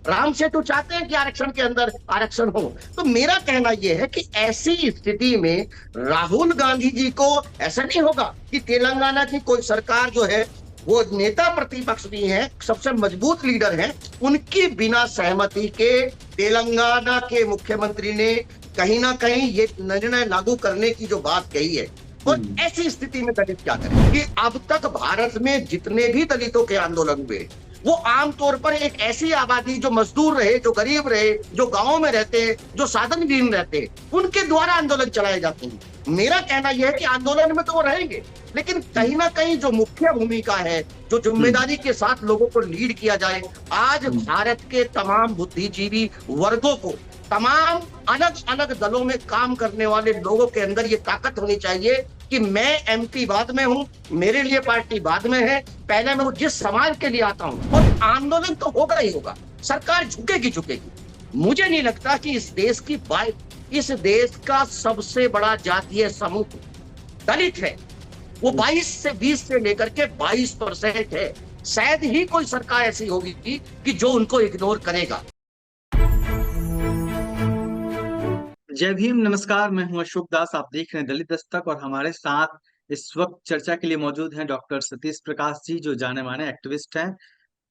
राम सेतु चाहते हैं कि आरक्षण के अंदर आरक्षण हो। तो मेरा कहना यह है कि ऐसी स्थिति में राहुल गांधी जी को ऐसा नहीं होगा कि तेलंगाना की कोई सरकार जो है, वो नेता प्रतिपक्ष भी है, सबसे मजबूत लीडर है, उनकी बिना सहमति के तेलंगाना के मुख्यमंत्री ने कहीं ना कहीं ये निर्णय लागू करने की जो बात कही है। और ऐसी स्थिति में दलित क्या करें कि अब तक भारत में जितने भी दलितों के आंदोलन हुए, वो आमतौर पर एक ऐसी आबादी जो मजदूर रहे, जो गरीब रहे, जो गांवों में रहते हैं, जो साधनहीन रहते हैं, उनके द्वारा आंदोलन चलाए जाते हैं। मेरा कहना यह है कि आंदोलन में तो वो रहेंगे, लेकिन कहीं ना कहीं जो मुख्य भूमिका है, जो जिम्मेदारी के साथ लोगों को लीड किया जाए, आज भारत के तमाम बुद्धिजीवी वर्गों को, तमाम अलग अलग दलों में काम करने वाले लोगों के अंदर ये ताकत होनी चाहिए कि मैं एमपी बाद में हूं, मेरे लिए पार्टी बाद में है, पहले मैं जिस समाज के लिए आता हूं। और आंदोलन तो होगा ही होगा, सरकार झुकेगी झुकेगी। मुझे नहीं लगता कि इस देश का सबसे बड़ा जातीय समूह दलित है। वो 22 से 20 से लेकर के 22% है। शायद ही कोई सरकार ऐसी होगी कि जो उनको इग्नोर करेगा। जय भीम, नमस्कार। मैं हूं अशोक दास, आप देख रहे हैं दलित दस्तक और हमारे साथ इस वक्त चर्चा के लिए मौजूद हैं डॉक्टर सतीश प्रकाश जी, जो जाने माने एक्टिविस्ट हैं,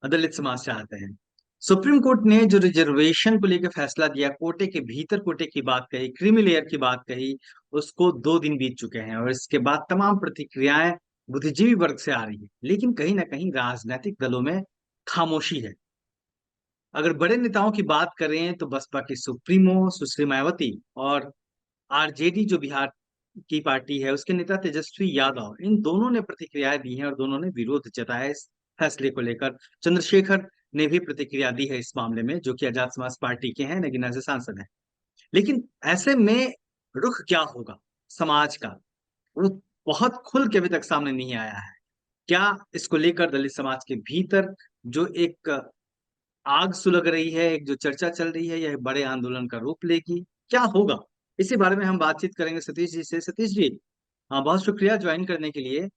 दलित समाज से आते हैं। सुप्रीम कोर्ट ने जो रिजर्वेशन को लेकर फैसला दिया, कोटे के भीतर कोटे की बात कही, क्रीमी लेयर की बात कही, उसको 2 दिन बीत चुके हैं और इसके बाद तमाम प्रतिक्रियाएं बुद्धिजीवी वर्ग से आ रही है, लेकिन कहीं ना कहीं राजनीतिक दलों में खामोशी है। अगर बड़े नेताओं की बात करें तो बसपा की सुप्रीमो सुश्री मायावती और आरजेडी जो बिहार की पार्टी है, उसके नेता तेजस्वी यादव, इन दोनों ने प्रतिक्रियाएं दी हैं और दोनों ने विरोध जताया इस फैसले को लेकर। चंद्रशेखर ने भी प्रतिक्रिया दी है इस मामले में, जो कि आजाद समाज पार्टी के हैं, नगीना से सांसद हैं। लेकिन ऐसे में रुख क्या होगा समाज का, वो बहुत खुल के अभी तक सामने नहीं आया है। क्या इसको लेकर दलित समाज के भीतर जो एक आग सुलग रही है, एक जो चर्चा चल रही है, यह बड़े आंदोलन का रूप लेगी, क्या होगा? इसी बारे में हम बातचीत करेंगे सतीश जी से। सतीश जी, हाँ, बहुत शुक्रिया ज्वाइन करने के लिए।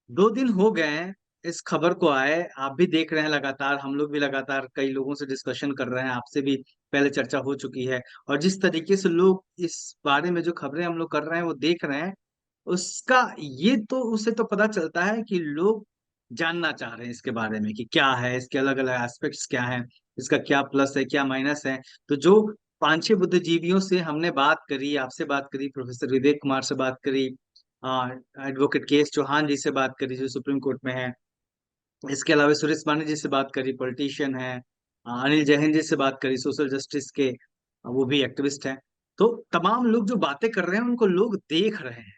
2 दिन हो गए हैं इस खबर को आए, आप भी देख रहे हैं लगातार, हम लोग भी लगातार कई लोगों से डिस्कशन कर रहे हैं, आपसे भी पहले चर्चा हो चुकी है। और जिस तरीके से लोग इस बारे में जो खबरें हम लोग कर रहे हैं वो देख रहे हैं, उसका ये तो उससे तो पता चलता है कि लोग जानना चाह रहे हैं इसके बारे में कि क्या है, इसके अलग अलग एस्पेक्ट्स क्या हैं, इसका क्या प्लस है, क्या माइनस है। तो जो 5-6 बुद्धिजीवियों से हमने बात करी, आपसे बात करी, प्रोफेसर विवेक कुमार से बात करी, एडवोकेट के एस चौहान जी से बात करी जो सुप्रीम कोर्ट में है, इसके अलावा सुरेश मानी जी से बात करी, पॉलिटिशियन है, अनिल जैन जी से बात करी, सोशल जस्टिस के, वो भी एक्टिविस्ट हैं। तो तमाम लोग जो बातें कर रहे हैं उनको लोग देख रहे हैं,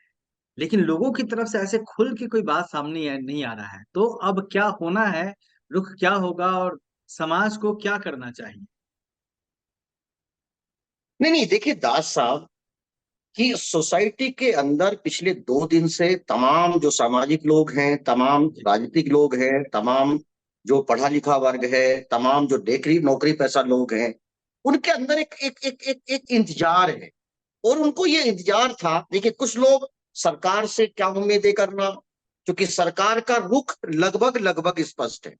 लेकिन लोगों की तरफ से ऐसे खुल के कोई बात सामने नहीं आ रहा है। तो अब क्या होना है, रुख क्या होगा और समाज को क्या करना चाहिए? नहीं नहीं, देखिए दास साहब, कि सोसाइटी के अंदर पिछले 2 दिन से तमाम जो सामाजिक लोग हैं, तमाम राजनीतिक लोग हैं, तमाम जो पढ़ा लिखा वर्ग है, तमाम जो नौकरी नौकरी पैसा लोग हैं, उनके अंदर एक एक एक एक एक इंतजार है। और उनको ये इंतजार था। देखिए, कुछ लोग सरकार से क्या उम्मीदें करना, क्योंकि सरकार का रुख लगभग लगभग स्पष्ट है। जी।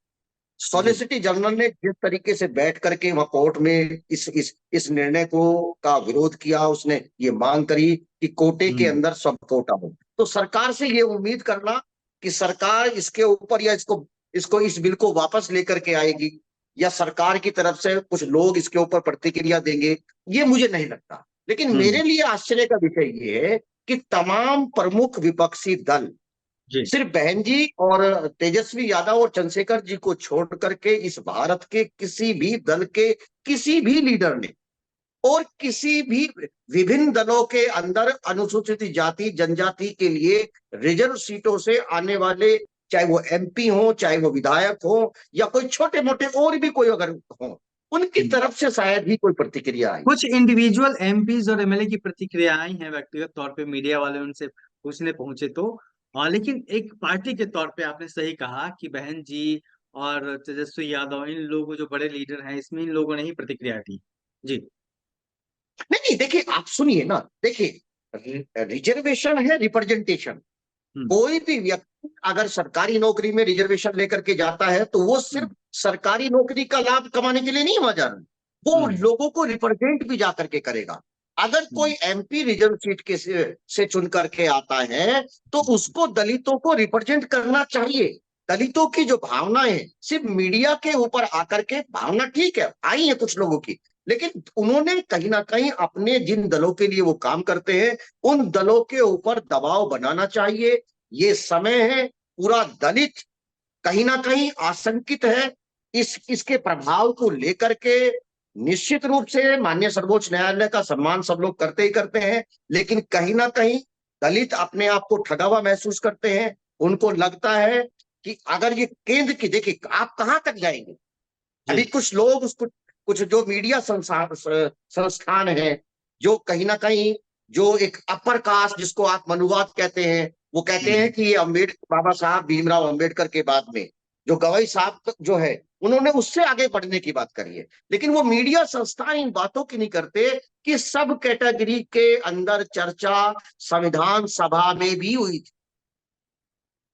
सॉलिसिटर जनरल ने जिस तरीके से बैठ करके वहां कोर्ट में इस निर्णय को का विरोध किया, उसने ये मांग करी कि कोटे के हम्म। अंदर सब कोटा हो। तो सरकार से ये उम्मीद करना कि सरकार इसके ऊपर या इसको इसको इस बिल को वापस लेकर के आएगी, या सरकार की तरफ से कुछ लोग इसके ऊपर प्रतिक्रिया देंगे, ये मुझे नहीं लगता। लेकिन हम्म। मेरे लिए आश्चर्य का विषय ये है कि तमाम प्रमुख विपक्षी दल, जी। सिर्फ बहन जी और तेजस्वी यादव और चंद्रशेखर जी को छोड़ करके, इस भारत के किसी भी दल के किसी भी लीडर ने, और किसी भी विभिन्न दलों के अंदर अनुसूचित जाति जनजाति के लिए रिजर्व सीटों से आने वाले, चाहे वो एमपी हो, चाहे वो विधायक हो, या कोई छोटे मोटे और भी कोई अगर हो, उनकी हम्म। तरफ से शायद ही कोई प्रतिक्रिया आई। कुछ इंडिविजुअल एमपीज और एमएलए की प्रतिक्रिया आई हैं, व्यक्तिगत तौर पे मीडिया वाले उनसे पूछने पहुंचे तो। लेकिन एक पार्टी के तौर पे आपने सही कहा कि बहन जी और तेजस्वी यादव, इन लोगों जो बड़े लीडर हैं, इसमें इन लोगों ने ही प्रतिक्रिया दी। जी। नहीं नहीं, देखिए आप सुनिए ना, देखिए, रिजर्वेशन है रिप्रेजेंटेशन। कोई भी व्यक्ति अगर सरकारी नौकरी में रिजर्वेशन लेकर के जाता है तो वो सिर्फ सरकारी नौकरी का लाभ कमाने के लिए नहीं वहां जा रहा, वो लोगों को रिप्रेजेंट भी जा करके करेगा। अगर कोई एमपी रिजर्व सीट के से चुन करके आता है तो उसको दलितों को रिप्रेजेंट करना चाहिए। दलितों की जो भावनाएं हैं सिर्फ मीडिया के ऊपर आकर के, भावना ठीक है आई है कुछ लोगों की, लेकिन उन्होंने कहीं ना कहीं अपने जिन दलों के लिए वो काम करते हैं उन दलों के ऊपर दबाव बनाना चाहिए। ये समय है, पूरा दलित कहीं ना कहीं आशंकित है इसके प्रभाव को लेकर के। निश्चित रूप से माननीय सर्वोच्च न्यायालय का सम्मान सब लोग करते ही करते हैं, लेकिन कहीं ना कहीं दलित अपने आप को ठगा हुआ महसूस करते हैं। उनको लगता है कि अगर ये केंद्र की, देखिए आप कहां तक जाएंगे। अभी कुछ लोग उसको, कुछ जो मीडिया संस्थान है जो कहीं ना कहीं जो एक अपर कास्ट जिसको आप मनुवाद कहते हैं, वो कहते हैं कि ये अम्बेडकर, बाबा साहब भीमराव अम्बेडकर के बाद में जो गवाई साहब जो है उन्होंने उससे आगे बढ़ने की बात करी है, लेकिन वो मीडिया संस्थान इन बातों की नहीं करते कि सब कैटेगरी के अंदर चर्चा संविधान सभा में भी हुई थी।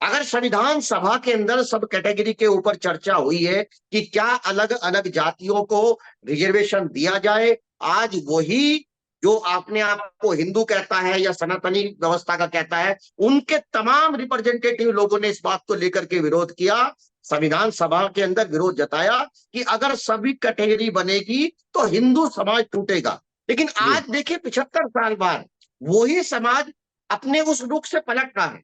अगर संविधान सभा के अंदर सब कैटेगरी के ऊपर चर्चा हुई है कि क्या अलग अलग जातियों को रिजर्वेशन दिया जाए, आज वही जो अपने आप को हिंदू कहता है या सनातनी व्यवस्था का कहता है, उनके तमाम रिप्रेजेंटेटिव लोगों ने इस बात को लेकर के विरोध किया, संविधान सभा के अंदर विरोध जताया कि अगर सभी कैटेगरी बनेगी तो हिंदू समाज टूटेगा। लेकिन आज देखिए 75 साल बाद वही समाज अपने उस रुख से पलट रहा है।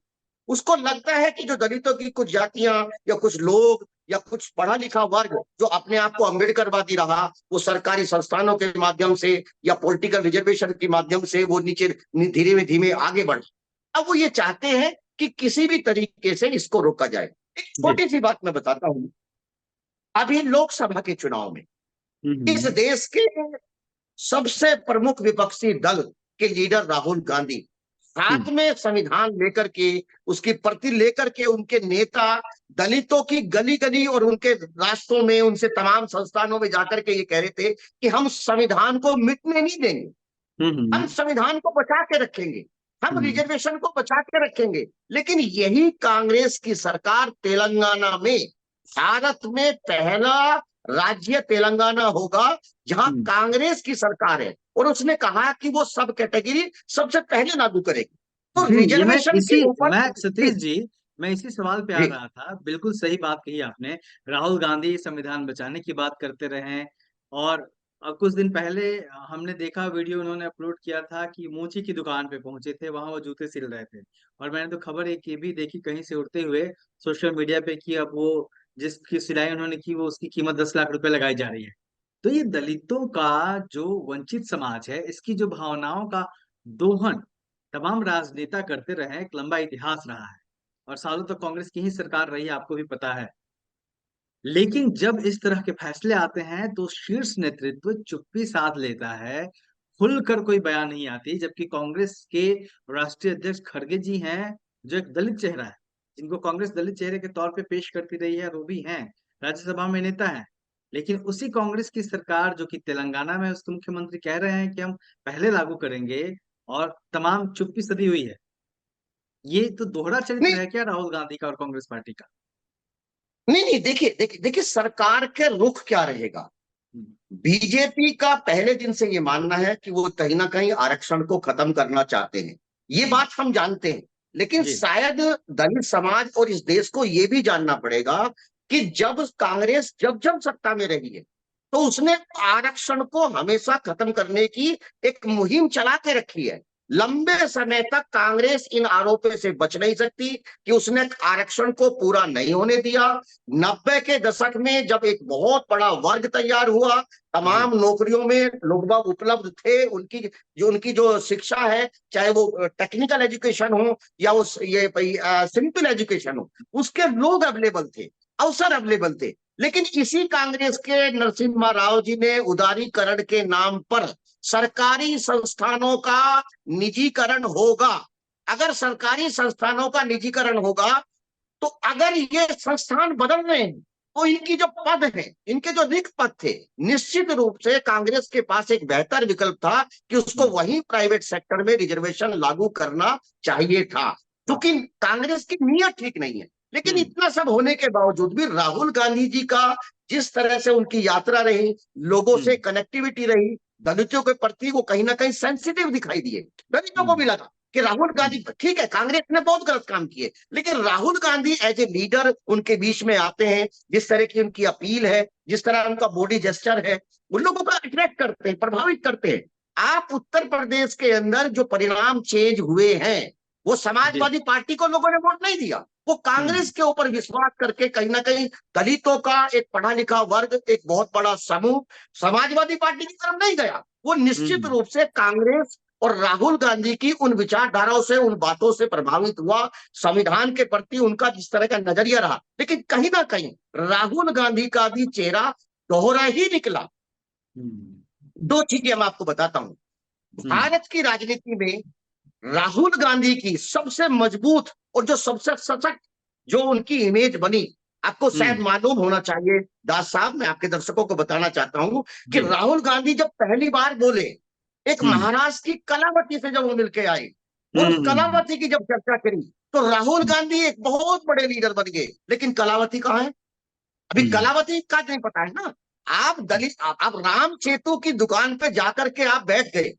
उसको लगता है कि जो दलितों की कुछ जातियां या कुछ लोग या कुछ पढ़ा लिखा वर्ग जो अपने आप को अम्बेडकरवादी रहा, वो सरकारी संस्थानों के माध्यम से या पॉलिटिकल रिजर्वेशन के माध्यम से वो नीचे धीरे धीमे आगे बढ़े। अब वो ये चाहते हैं कि किसी भी तरीके से इसको रोका जाए। एक छोटी सी बात मैं बताता हूं, अभी लोकसभा के चुनाव में इस देश के सबसे प्रमुख विपक्षी दल के लीडर राहुल गांधी हाथ में संविधान लेकर के, उसकी प्रति लेकर के उनके नेता दलितों की गली गली और उनके रास्तों में, उनसे तमाम संस्थानों में जाकर के ये कह रहे थे कि हम संविधान को मिटने नहीं देंगे, हम संविधान को बचा के रखेंगे, हम रिजर्वेशन को बचा के रखेंगे। लेकिन यही कांग्रेस की सरकार तेलंगाना में, भारत में पहला राज्य तेलंगाना होगा जहां कांग्रेस की सरकार है, और उसने कहा कि वो सब कैटेगरी सबसे पहले लागू करेगी। तो रिजर्वेशन के ऊपर सतीश जी, मैं इसी सवाल पे आ रहा था। बिल्कुल सही बात कही आपने। राहुल गांधी संविधान बचाने की बात करते रहे, और कुछ दिन पहले हमने देखा वीडियो उन्होंने अपलोड किया था कि मोची की दुकान पे पहुंचे थे, वहां वो जूते सिल रहे थे, और मैंने तो खबर एक ये भी देखी कहीं से उड़ते हुए सोशल मीडिया पे कि अब वो जिसकी सिलाई उन्होंने की वो उसकी कीमत 10 लाख रुपए लगाई जा रही है। तो ये दलितों का जो वंचित समाज है, इसकी जो भावनाओं का दोहन तमाम राजनेता करते रहे, एक लंबा इतिहास रहा है, और सालों तक कांग्रेस की ही सरकार रही है, आपको भी पता है। लेकिन जब इस तरह के फैसले आते हैं तो शीर्ष नेतृत्व चुप्पी साध लेता है, खुलकर कोई बयान नहीं आती, जबकि कांग्रेस के राष्ट्रीय अध्यक्ष खड़गे जी हैं जो एक दलित चेहरा है, जिनको कांग्रेस दलित चेहरे के तौर पे पेश करती रही है, वो भी हैं, राज्यसभा में नेता हैं। लेकिन उसी कांग्रेस की सरकार जो कि तेलंगाना में उसके मुख्यमंत्री कह रहे हैं कि हम पहले लागू करेंगे, और तमाम चुप्पी सधी हुई है। ये तो दोहरा चरित्र नहीं है क्या राहुल गांधी का और कांग्रेस पार्टी का? नहीं नहीं, देखिए देखिए देखिए सरकार के रुख क्या रहेगा। बीजेपी का पहले दिन से ये मानना है कि वो कहीं ना कहीं आरक्षण को खत्म करना चाहते हैं, ये बात हम जानते हैं। लेकिन शायद दलित समाज और इस देश को ये भी जानना पड़ेगा कि जब कांग्रेस जब जब सत्ता में रही है तो उसने आरक्षण को हमेशा खत्म करने की एक मुहिम चला के रखी है। लंबे समय तक कांग्रेस इन आरोपों से बच नहीं सकती कि उसने आरक्षण को पूरा नहीं होने दिया। 90 के दशक में जब एक बहुत बड़ा वर्ग तैयार हुआ, तमाम नौकरियों में लोग बाग उपलब्ध थे, उनकी जो शिक्षा है, चाहे वो टेक्निकल एजुकेशन हो या उस ये सिंपल एजुकेशन हो, उसके लोग अवेलेबल थे, अवसर अवेलेबल थे। लेकिन इसी कांग्रेस के नरसिम्हा राव जी ने उदारीकरण के नाम पर सरकारी संस्थानों का निजीकरण होगा। अगर सरकारी संस्थानों का निजीकरण होगा तो अगर ये संस्थान बदल रहे हैं तो इनकी जो पद है, इनके जो रिक्त पद थे, निश्चित रूप से कांग्रेस के पास एक बेहतर विकल्प था कि उसको वही प्राइवेट सेक्टर में रिजर्वेशन लागू करना चाहिए था। क्योंकि कांग्रेस की नीयत ठीक नहीं है। लेकिन हम्म इतना सब होने के बावजूद भी राहुल गांधी जी का जिस तरह से उनकी यात्रा रही, लोगों से हम्म कनेक्टिविटी रही, दलितों के प्रति वो कहीं ना कहीं सेंसिटिव दिखाई दिए। दलितों को हम्म भी लगा कि राहुल हम्म गांधी, ठीक है कांग्रेस ने बहुत गलत काम किए, लेकिन Rahul Gandhi as a leader उनके बीच में आते हैं, जिस तरह की उनकी अपील है, जिस तरह उनका बॉडी जेस्चर है, उन लोगों को अट्रैक्ट करते हैं, प्रभावित करते हैं। आप उत्तर प्रदेश के अंदर जो परिणाम चेंज हुए हैं, वो जी समाजवादी पार्टी को लोगों ने वोट नहीं दिया, वो कांग्रेस हम्म के ऊपर विश्वास करके कहीं ना कहीं दलितों का एक पढ़ा लिखा वर्ग, एक बहुत बड़ा समूह समाजवादी पार्टी की तरफ नहीं गया। वो निश्चित हम्म रूप से कांग्रेस और राहुल गांधी की उन विचारधाराओं से, उन बातों से प्रभावित हुआ, संविधान के प्रति उनका जिस तरह का नजरिया रहा। लेकिन कहीं ना कहीं राहुल गांधी का भी चेहरा दोहरा ही निकला। हम्म दो चीजें मैं आपको बताता हूं। हम्म भारत की राजनीति में राहुल गांधी की सबसे मजबूत और जो सबसे सशक्त जो उनकी इमेज बनी, आपको शायद हम्म, मालूम होना चाहिए दास साहब, मैं आपके दर्शकों को बताना चाहता हूं कि जी राहुल गांधी जब पहली बार बोले, एक हम्म महाराष्ट्र की कलावती से जब वो मिलके आए और उस हम्म कलावती की जब चर्चा करी, तो राहुल गांधी एक बहुत बड़े लीडर बन गए। लेकिन कलावती कहाँ है? अभी हम्म कलावती का नहीं पता है ना। आप दलित, आप राम सेतु की दुकान पे जाकर के आप बैठ गए,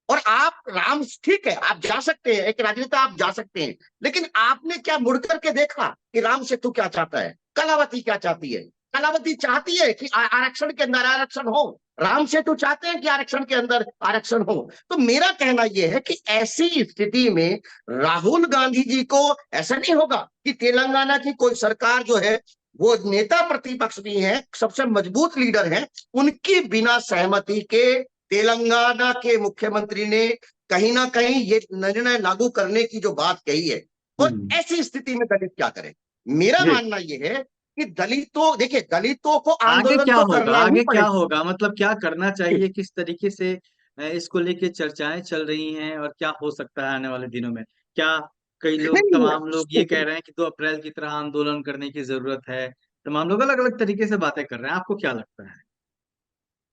और आप राम, ठीक है आप जा सकते हैं, एक राजनेता आप जा सकते हैं, लेकिन आपने क्या मुड़ करके देखा कि राम सेतु क्या चाहता है, कलावती क्या चाहती है? कलावती चाहती है कि आरक्षण के अंदर आरक्षण हो, राम सेतु चाहते हैं कि आरक्षण के अंदर आरक्षण हो। तो मेरा कहना यह है कि ऐसी स्थिति में राहुल गांधी जी को ऐसा नहीं होगा कि तेलंगाना की कोई सरकार जो है, वो नेता प्रतिपक्ष भी है, सबसे मजबूत लीडर है, उनकी बिना सहमति के तेलंगाना के मुख्यमंत्री ने कहीं ना कहीं ये निर्णय लागू करने की जो बात कही है। और हम्म, ऐसी स्थिति में दलित क्या करें? मेरा जी मानना यह है कि दलितों, देखिए दलितों को आगे आंदोलन क्या तो होगा, करना ही आगे क्या पड़ेगा। होगा, मतलब क्या करना चाहिए, किस तरीके से इसको लेके चर्चाएं चल रही हैं और क्या हो सकता है आने वाले दिनों में? क्या कई लोग, नहीं तमाम लोग ये कह रहे हैं कि 2 अप्रैल की तरह आंदोलन करने की जरूरत है। तमाम लोग अलग अलग तरीके से बातें कर रहे हैं, आपको क्या लगता है?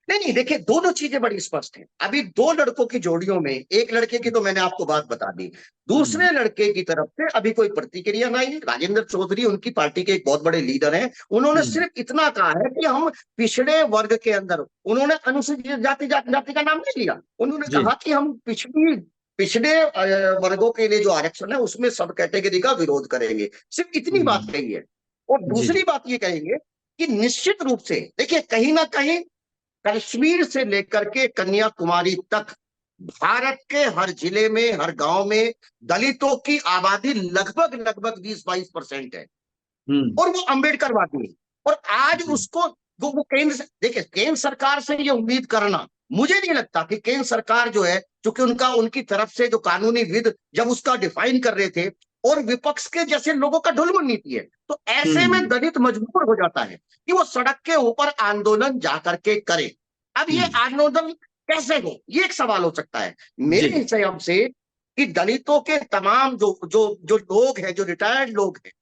नहीं नहीं, देखिए दोनों चीजें बड़ी स्पष्ट हैं। अभी दो लड़कों की जोड़ियों में, एक लड़के की तो मैंने आपको बात बता दी, हम्म दूसरे लड़के की तरफ से अभी कोई प्रतिक्रिया नहीं। राजेंद्र चौधरी उनकी पार्टी के एक बहुत बड़े लीडर हैं, उन्होंने हम्म सिर्फ इतना कहा है कि हम पिछड़े वर्ग के अंदर, उन्होंने अनुसूचित जाति का नाम नहीं लिया, उन्होंने जी कहा कि हम पिछड़े वर्गों के लिए जो आरक्षण है उसमें सब कैटेगरी का विरोध करेंगे, सिर्फ इतनी बात हम्म कही है। और जी दूसरी बात ये कहेंगे कि निश्चित रूप से देखिए, कहीं ना कहीं कश्मीर से लेकर के कन्याकुमारी तक भारत के हर जिले में, हर गांव में दलितों की आबादी लगभग लगभग 20-22% है, हम्म और वो अंबेडकरवादी है। और आज जी उसको वो देखिए केंद्र सरकार से ये उम्मीद करना, मुझे नहीं लगता कि केंद्र सरकार जो है, चूंकि उनका उनकी तरफ से जो कानूनी विद जब उसका डिफाइन कर रहे थे, और विपक्ष के जैसे लोगों का ढुलमुल नीति है, तो ऐसे में हम्म दलित मजबूर हो जाता है कि वो सड़क के ऊपर आंदोलन जाकर के करे। अब ये हम्म आंदोलन कैसे हो, ये एक सवाल हो सकता है मेरे जी हिसाब से, कि दलितों के तमाम जो जो जो लोग हैं, जो रिटायर्ड लोग हैं,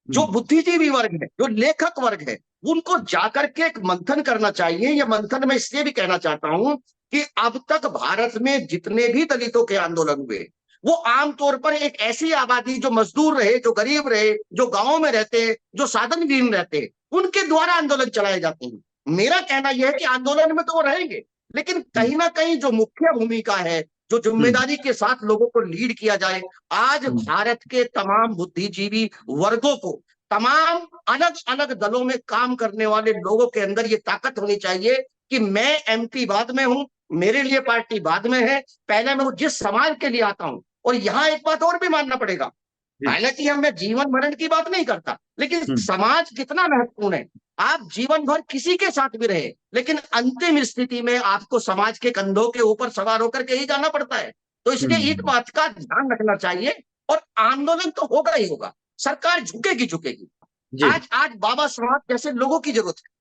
जो हम्म बुद्धिजीवी वर्ग है, जो लेखक वर्ग है, उनको जाकर के एक मंथन करना चाहिए। ये मंथन मैं इसलिए भी कहना चाहता हूं कि अब तक भारत में जितने भी दलितों के आंदोलन हुए, वो आमतौर पर एक ऐसी आबादी जो मजदूर रहे, जो गरीब रहे, जो गांवों में रहते, जो साधनहीन रहते, उनके द्वारा आंदोलन चलाए जाते हैं। मेरा कहना यह है कि आंदोलन में तो वो रहेंगे, लेकिन हम्म कहीं ना कहीं जो मुख्य भूमिका है, जो हम्म जिम्मेदारी के साथ लोगों को लीड किया जाए, आज हम्म भारत के तमाम बुद्धिजीवी वर्गों को, तमाम अलग अलग दलों में काम करने वाले लोगों के अंदर ये ताकत होनी चाहिए कि मैं एमपी बाद में हूं, मेरे लिए पार्टी बाद में है, पहले मैं जिस समाज के लिए आता हूं। और यहां एक बात और भी मानना पड़ेगा, जी हालांकि हम मैं जीवन मरण की बात नहीं करता, लेकिन हम्म समाज कितना महत्वपूर्ण है। आप जीवन भर किसी के साथ भी रहे, लेकिन अंतिम स्थिति में आपको समाज के कंधों के ऊपर सवार होकर के ही जाना पड़ता है। तो इसलिए इस हम्म बात का ध्यान रखना चाहिए, और आंदोलन तो होगा ही होगा, सरकार झुकेगी झुकेगी। जी आज आज बाबा साहब जैसे लोगों की जरूरत है।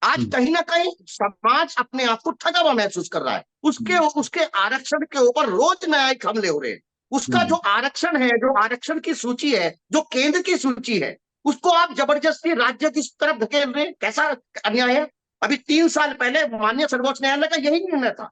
आज हम्म कहीं ना कहीं समाज अपने आप को ठगा हुआ महसूस कर रहा है, उसके हम्म उसके आरक्षण के ऊपर रोज न्यायिक हमले हो रहे हैं। उसका जो हम्म आरक्षण है, जो आरक्षण की सूची है, जो केंद्र की सूची है, उसको आप जबरदस्ती राज्य की तरफ धकेल रहे हैं, कैसा अन्याय है। अभी 3 साल पहले माननीय सर्वोच्च न्यायालय का यही निर्णय था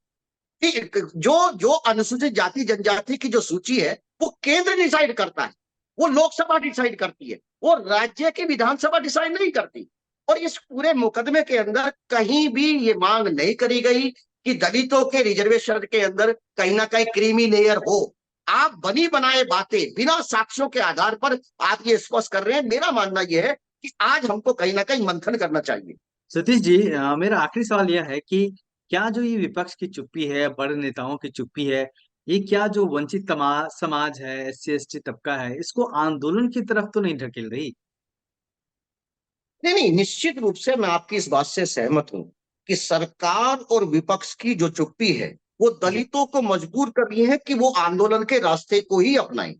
कि जो जो अनुसूचित जाति जनजाति की जो सूची है, वो केंद्र डिसाइड करता है। वो लोकसभा डिसाइड करती है, वो राज्य की विधानसभा डिसाइड नहीं करती। और इस पूरे मुकदमे के अंदर कहीं भी ये मांग नहीं करी गई कि दलितों के रिजर्वेशन के अंदर कहीं ना कहीं क्रीमी लेयर हो। आप बनी बनाए बातें बिना साक्ष्यों के आधार पर आप ये स्पष्ट कर रहे हैं। मेरा मानना यह है कि आज हमको कहीं ना कहीं मंथन करना चाहिए। सतीश जी, मेरा आखिरी सवाल यह है कि क्या जो ये विपक्ष की चुप्पी है, बड़े नेताओं की चुप्पी है, ये क्या जो वंचित समाज है, SC ST तबका है, इसको आंदोलन की तरफ तो नहीं ढकेल रही? नहीं नहीं, निश्चित रूप से मैं आपकी इस बात से सहमत हूं कि सरकार और विपक्ष की जो चुप्पी है वो जी। दलितों को मजबूर कर रही है कि वो आंदोलन के रास्ते को ही अपनाएं।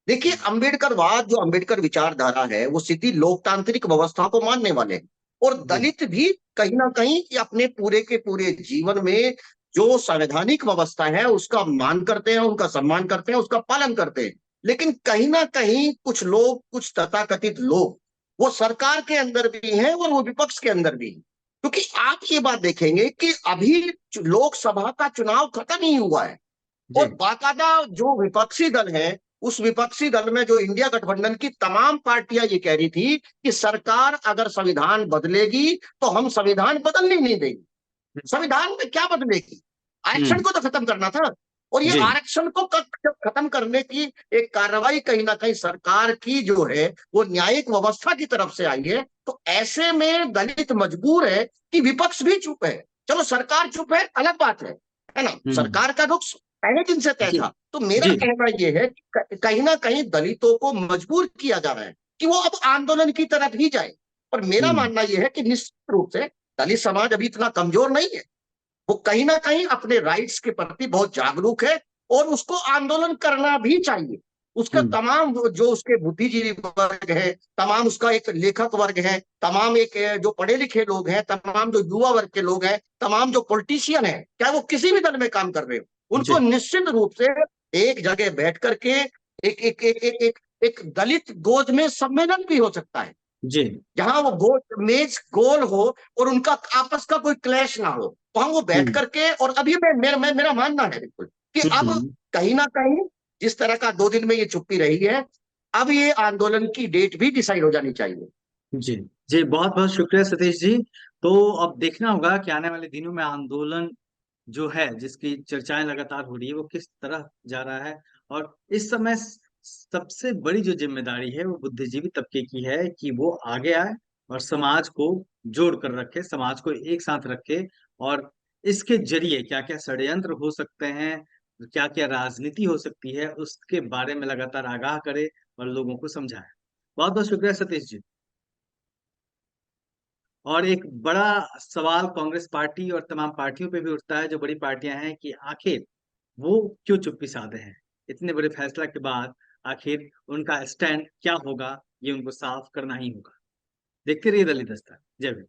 देखिए, अंबेडकरवाद जो अंबेडकर विचारधारा है वो सीधी लोकतांत्रिक व्यवस्था को मानने वाले हैं। और जी। दलित भी कहीं ना कहीं अपने पूरे के पूरे जीवन में जो संवैधानिक व्यवस्था है उसका मान करते हैं, उनका सम्मान करते हैं, उसका पालन करते हैं। लेकिन कहीं ना कहीं कुछ लोग, कुछ तथाकथित लोग, वो सरकार के अंदर भी हैं और वो विपक्ष के अंदर भी हैं। क्योंकि आप ये बात देखेंगे कि अभी लोकसभा का चुनाव खत्म ही हुआ है जी। और बाकायदा जो विपक्षी दल है, उस विपक्षी दल में जो इंडिया गठबंधन की तमाम पार्टियां ये कह रही थी कि सरकार अगर संविधान बदलेगी तो हम संविधान बदलने नहीं देंगे। संविधान में क्या बदलेगी? आरक्षण हम्म। को तो खत्म करना था। और ये जी। आरक्षण को खत्म करने की एक कार्रवाई कहीं ना कहीं सरकार की जो है वो न्यायिक व्यवस्था की तरफ से आई है। तो ऐसे में दलित मजबूर है कि विपक्ष भी चुप है। चलो, सरकार चुप है अलग बात है ना, हम्म। सरकार का रुख पहले दिन से तय जी। था। तो मेरा जी। कहना यह है कि कहीं ना कहीं दलितों को मजबूर किया जा रहा है कि वो अब आंदोलन की तरफ ही जाए। और मेरा हम्म। मानना यह है कि निश्चित रूप से दलित समाज अभी इतना कमजोर नहीं है। वो कहीं ना कहीं अपने राइट्स के प्रति बहुत जागरूक है और उसको आंदोलन करना भी चाहिए। उसका हम्म। तमाम जो उसके बुद्धिजीवी वर्ग है, तमाम उसका एक लेखक वर्ग है, तमाम एक जो पढ़े लिखे लोग हैं, तमाम जो युवा वर्ग के लोग हैं, तमाम जो पॉलिटिशियन है, चाहे वो किसी भी दल में काम कर रहे हो, उनको जी। निश्चित रूप से एक जगह बैठ करके एक दलित गोद में सम्मेलन भी हो सकता है, जी। जहां वो गोल मेज गोल हो और उनका आपस का कोई क्लैश ना हो। तो हम वो बैठ हम्म। करके, और अभी मेरा मानना है बिल्कुल कि अब हम्म। कहीं ना कहीं जिस तरह का 2 दिन में ये चुप्पी रही है, अब ये आंदोलन की डेट भी डिसाइड हो जानी चाहिए। जी। जी, बहुत बहुत शुक्रिया सतीश जी। तो अब देखना होगा कि आने वाले दिनों में आंदोलन जो है, जिसकी चर्चाएं लगातार हो रही है, वो किस तरह जा रहा है। और इस समय सबसे बड़ी जो जिम्मेदारी है वो बुद्धिजीवी तबके की है कि वो आगे आए और समाज को जोड़ कर रखे, समाज को एक साथ रखे। और इसके जरिए क्या क्या षड्यंत्र हो सकते हैं, क्या क्या राजनीति हो सकती है, उसके बारे में लगातार आगाह करे और लोगों को समझाए। बहुत बहुत शुक्रिया सतीश जी। और एक बड़ा सवाल कांग्रेस पार्टी और तमाम पार्टियों पे भी उठता है, जो बड़ी पार्टियां हैं, कि आखिर वो क्यों चुप्पी साधे हैं इतने बड़े फैसला के बाद। आखिर उनका स्टैंड क्या होगा, ये उनको साफ करना ही होगा। देखते रहिए दलित दस्तक। जय हिंद।